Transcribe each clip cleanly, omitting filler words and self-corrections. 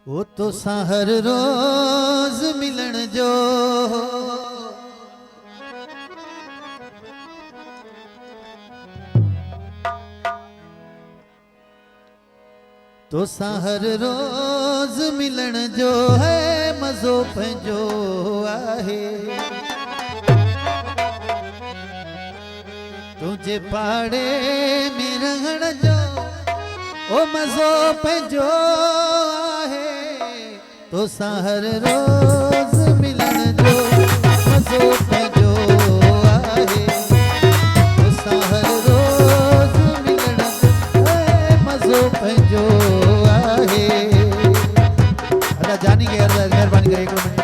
वो तो हर रोज मिलन जो तो हर रोज मिलन जो है मज़ो पंहिंजो आहे। तुझे पाड़े में रहण जो ओ मज़ो पंहिंजो आहे। तो हर रोज मिलन जो मज़ो पंहिंजो आहे। तो हर रोज मिलन जो है मज़ो पंहिंजो आहे। अदा जानी के अदा मेहरबानी करे हिकिड़ो मिनट।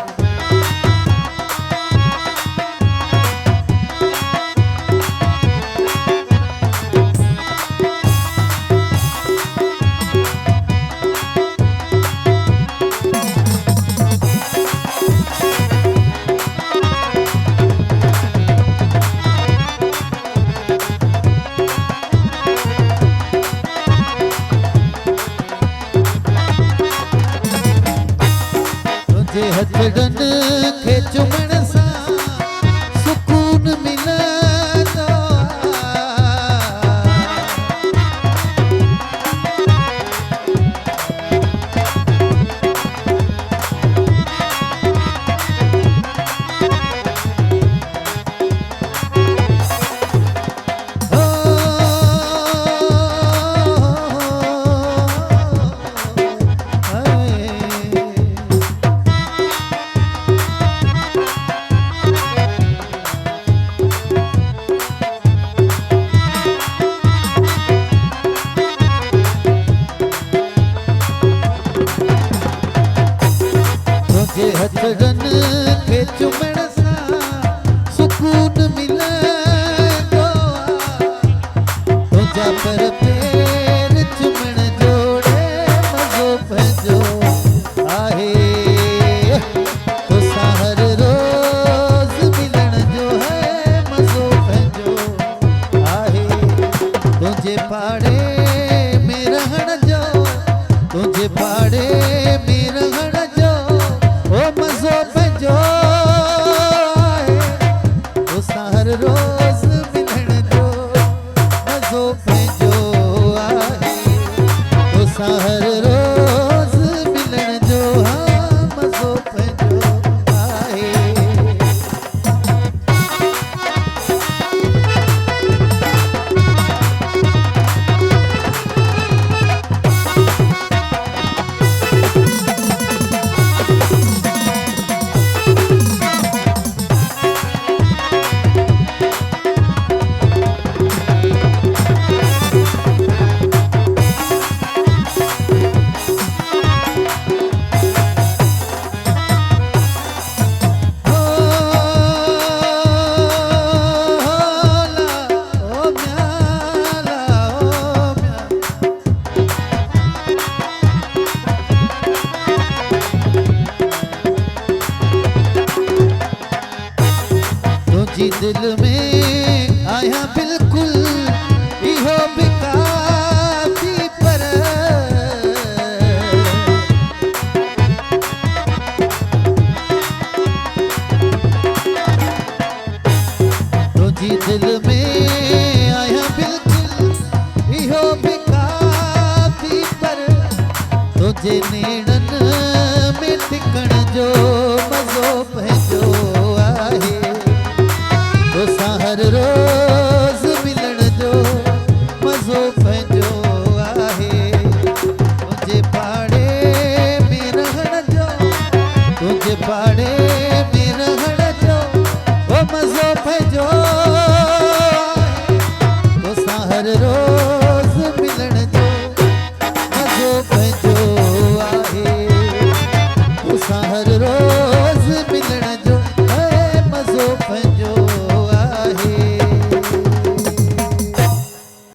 हथड़न खे चुमण सां सुकून मिलंदो हथड़न खे चुमण सां सुकून मिलंदो तुझा पर पैर चुमण जोड़े मज़ो पंहिंजो आहे। तो हर रोज मिलन जो है मज़ो पंहिंजो आहे। तुझे पाड़े में रहण जो तुझे पाड़े में रहण जो ओ मज़ो पंहिंजो आहे। तो हर रोज मिलन जो मज़ो पंहिंजो आहे। तो हर रोज मिलन जो हाँ मज़ो पंहिंजो आहे। दिल में आया बिल्कुल इहो भी काफी पर तुझी दिल में आया बिल्कुल इहो भी काफी पर तुझे नेड़न में टिकण जो मज़ो पंहिंजो आहे। तो हर रोज